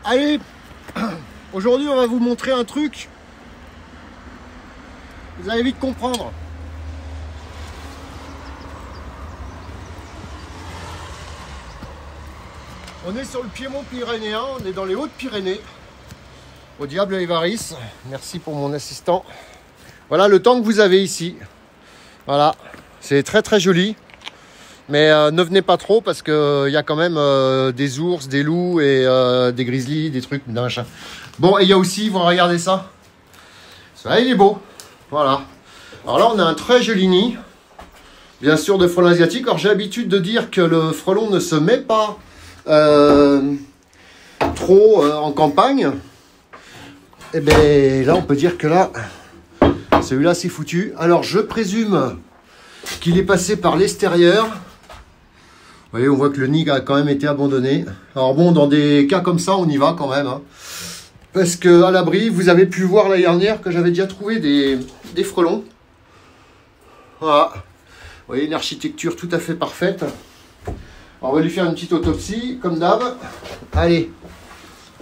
Allez, aujourd'hui on va vous montrer un truc. Vous allez vite comprendre. On est sur le piémont pyrénéen, on est dans les Hautes-Pyrénées. Au diable les varices. Merci pour mon assistant. Voilà le temps que vous avez ici. Voilà, c'est très très joli. Mais ne venez pas trop parce qu'il y a quand même des ours, des loups et des grizzlies, des trucs, d'un machin. Bon, et il y a aussi, vous regardez ça. Ça, il est beau. Voilà. Alors là, on a un très joli nid. Bien sûr, de frelons asiatiques. Alors j'ai l'habitude de dire que le frelon ne se met pas trop en campagne. Et bien là, on peut dire que là, celui-là, c'est foutu. Alors je présume qu'il est passé par l'extérieur. Vous voyez, on voit que le nid a quand même été abandonné. Alors bon, dans des cas comme ça, on y va quand même. Hein. Parce que à l'abri, vous avez pu voir l'année dernière que j'avais déjà trouvé des frelons. Voilà. Vous voyez, une architecture tout à fait parfaite. Alors, on va lui faire une petite autopsie, comme d'hab. Allez,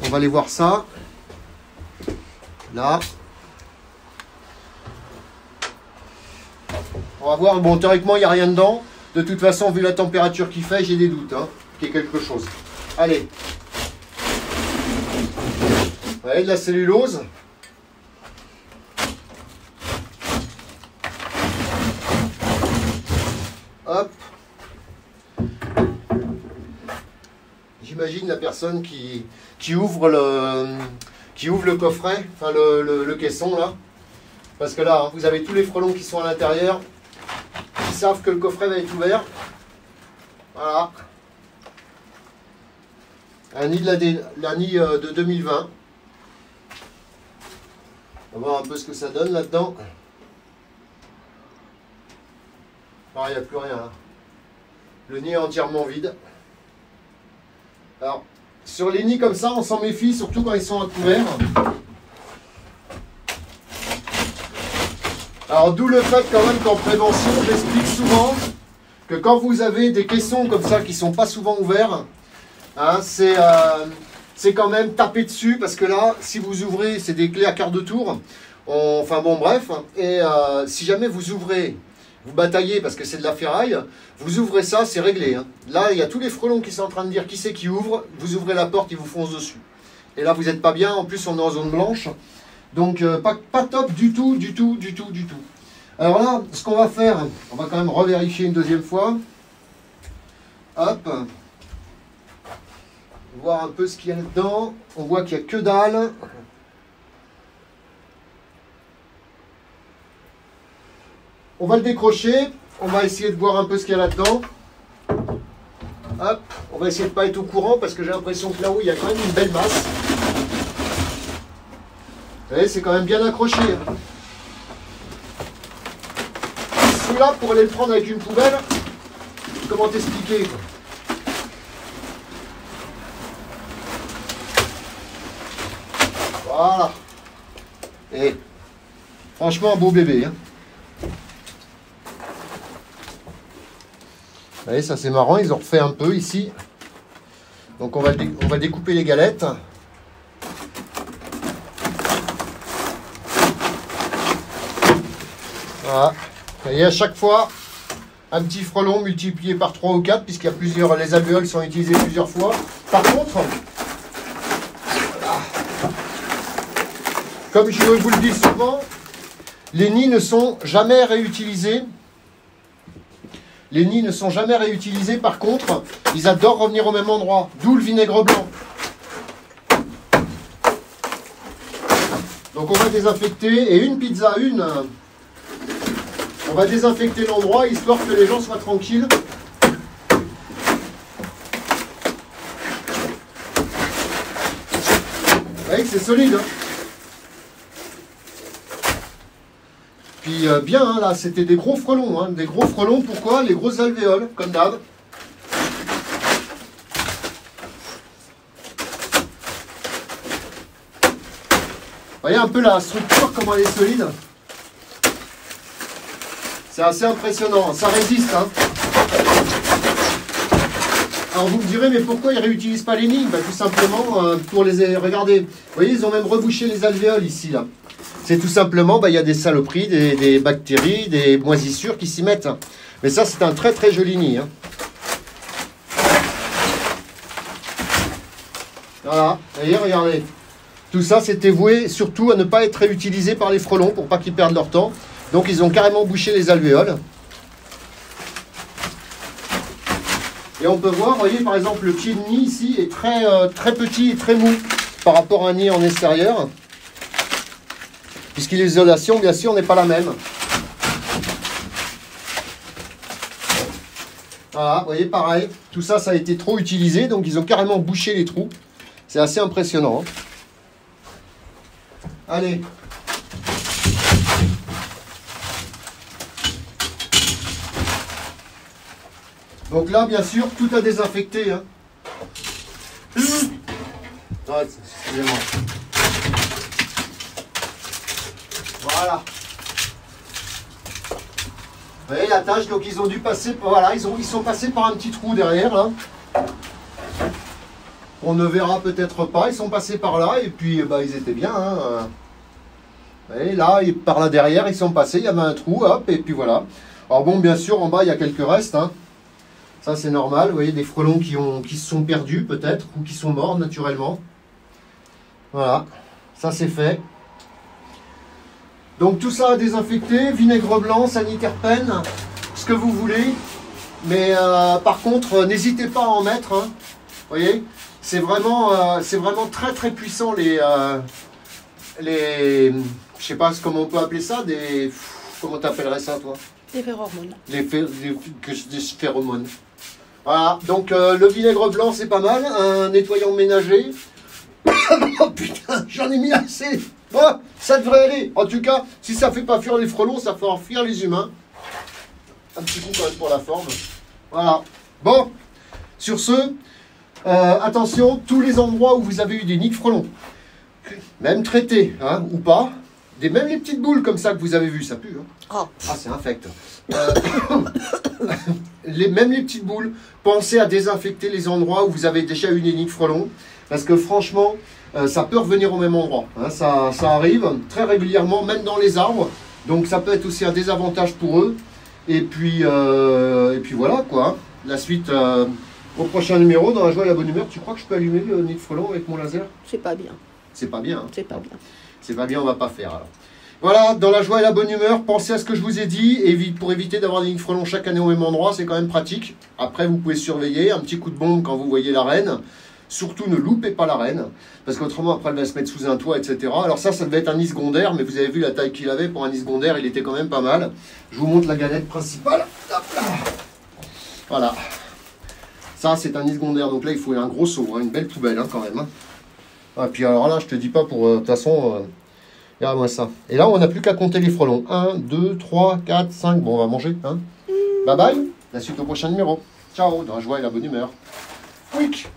on va aller voir ça. Là. On va voir, bon, théoriquement, il n'y a rien dedans. De toute façon, vu la température qu'il fait, j'ai des doutes, hein, qu'il y ait quelque chose. Allez. Vous voyez, de la cellulose. Hop. J'imagine la personne qui ouvre le coffret, enfin le caisson, là. Parce que là, hein, vous avez tous les frelons qui sont à l'intérieur. Ils savent que le coffret va être ouvert. Voilà. Un nid de 2020. On va voir un peu ce que ça donne là-dedans. Alors, il n'y a plus rien là. Le nid est entièrement vide. Alors, sur les nids comme ça, on s'en méfie, surtout quand ils sont à couvert. Alors d'où le fait quand même qu'en prévention, j'explique souvent que quand vous avez des caissons comme ça qui ne sont pas souvent ouverts, hein, c'est quand même taper dessus parce que là, si vous ouvrez, c'est des clés à quart de tour. Enfin bon, bref. Et si jamais vous ouvrez, vous bataillez parce que c'est de la ferraille, vous ouvrez ça, c'est réglé. Hein. Là, il y a tous les frelons qui sont en train de dire qui c'est qui ouvre. Vous ouvrez la porte, ils vous foncent dessus. Et là, vous n'êtes pas bien. En plus, on est en zone blanche. Donc, pas top du tout. Alors là, ce qu'on va faire, on va quand même revérifier une deuxième fois. Hop. Voir un peu ce qu'il y a là-dedans. On voit qu'il n'y a que dalle. On va le décrocher. On va essayer de voir un peu ce qu'il y a là-dedans. Hop. On va essayer de ne pas être au courant parce que j'ai l'impression que là-haut, il y a quand même une belle masse. Vous voyez, c'est quand même bien accroché. Celui-là, pour aller le prendre avec une poubelle, comment t'expliquer quoi. Voilà. Et franchement, un beau bébé. Hein. Vous voyez, ça c'est marrant, ils ont refait un peu ici. Donc on va découper les galettes. Voilà. Et à chaque fois, un petit frelon multiplié par 3 ou 4, puisqu'il y a plusieurs, les alvéoles sont utilisées plusieurs fois. Par contre, comme je vous le dis souvent, les nids ne sont jamais réutilisés. Les nids ne sont jamais réutilisés. Par contre, ils adorent revenir au même endroit. D'où le vinaigre blanc. Donc on va désinfecter. Et une pizza, on va désinfecter l'endroit, histoire que les gens soient tranquilles. Vous voyez que c'est solide. Hein. Puis bien, hein, là, c'était des gros frelons. Hein, des gros frelons, pourquoi? Les grosses alvéoles, comme d'hab. Vous voyez un peu la structure, comment elle est solide. C'est assez impressionnant, ça résiste. Hein. Alors vous me direz, mais pourquoi ils ne réutilisent pas les nids? Bah, tout simplement pour les... Regardez, vous voyez, ils ont même rebouché les alvéoles ici, là. C'est tout simplement, bah, y a des saloperies, des bactéries, des moisissures qui s'y mettent. Mais ça, c'est un très très joli nid. Hein. Voilà, vous voyez, regardez. Tout ça, c'était voué surtout à ne pas être réutilisé par les frelons pour pas qu'ils perdent leur temps. Donc, ils ont carrément bouché les alvéoles. Et on peut voir, vous voyez, par exemple, le pied de nid ici est très petit et très mou par rapport à un nid en extérieur. Puisque l'isolation, bien sûr, n'est pas la même. Voilà, vous voyez, pareil. Tout ça, ça a été trop utilisé, donc ils ont carrément bouché les trous. C'est assez impressionnant. Hein. Allez. Donc là, bien sûr, tout a désinfecté. Hein. Ah, excusez-moi. Voilà. Vous voyez la tâche, donc ils ont dû passer, voilà, ils sont passés par un petit trou derrière, là. On ne verra peut-être pas, ils sont passés par là, et puis bah, ils étaient bien. Hein. Vous voyez, là, par là derrière, ils sont passés, il y avait un trou, hop, et puis voilà. Alors bon, bien sûr, en bas, il y a quelques restes, hein. Ça, c'est normal, vous voyez, des frelons qui se sont perdus, peut-être, ou qui sont morts, naturellement. Voilà, ça, c'est fait. Donc, tout ça à désinfecter, vinaigre blanc, saniterpène, ce que vous voulez. Mais par contre, n'hésitez pas à en mettre, hein. Vous voyez, c'est vraiment très, très puissant, je sais pas comment on peut appeler ça, comment t'appellerais ça, toi? Des phéromones. Des phéromones. Voilà, donc le vinaigre blanc c'est pas mal, un nettoyant ménager. Oh putain, j'en ai mis assez. Oh, ça devrait aller. En tout cas, si ça fait pas fuir les frelons, ça fera fuir les humains. Un petit coup quand même pour la forme. Voilà. Bon, sur ce, attention, tous les endroits où vous avez eu des nids de frelons, même traités, hein, ou pas, même les petites boules comme ça que vous avez vues, ça pue. Hein. Oh. Ah, c'est infect. Même les petites boules, pensez à désinfecter les endroits où vous avez déjà eu des nids de frelons, parce que franchement, ça peut revenir au même endroit. Hein. Ça arrive très régulièrement, même dans les arbres, donc ça peut être aussi un désavantage pour eux. Et puis voilà quoi. La suite au prochain numéro, dans la joie et la bonne humeur. Tu crois que je peux allumer le nid de frelon avec mon laser? C'est pas bien. C'est pas bien. Hein. C'est pas bien. C'est pas bien, on va pas faire alors. Voilà, dans la joie et la bonne humeur, pensez à ce que je vous ai dit, pour éviter d'avoir des nids de frelons chaque année au même endroit, c'est quand même pratique. Après, vous pouvez surveiller, un petit coup de bombe quand vous voyez la reine. Surtout, ne loupez pas la reine, parce qu'autrement, après, elle va se mettre sous un toit, etc. Alors ça devait être un nid secondaire, mais vous avez vu la taille qu'il avait pour un nid secondaire, il était quand même pas mal. Je vous montre la galette principale. Hop là. Voilà. Ça, c'est un nid secondaire, donc là, il faut un gros seau, hein, une belle poubelle hein, quand même. Hein. Ah, puis alors là, je te dis pas pour... De toute façon... Regarde-moi ça. Et là, on n'a plus qu'à compter les frelons. 1, 2, 3, 4, 5. Bon, on va manger. Hein. Bye bye. La suite au prochain numéro. Ciao, dans la joie et la bonne humeur. Quick.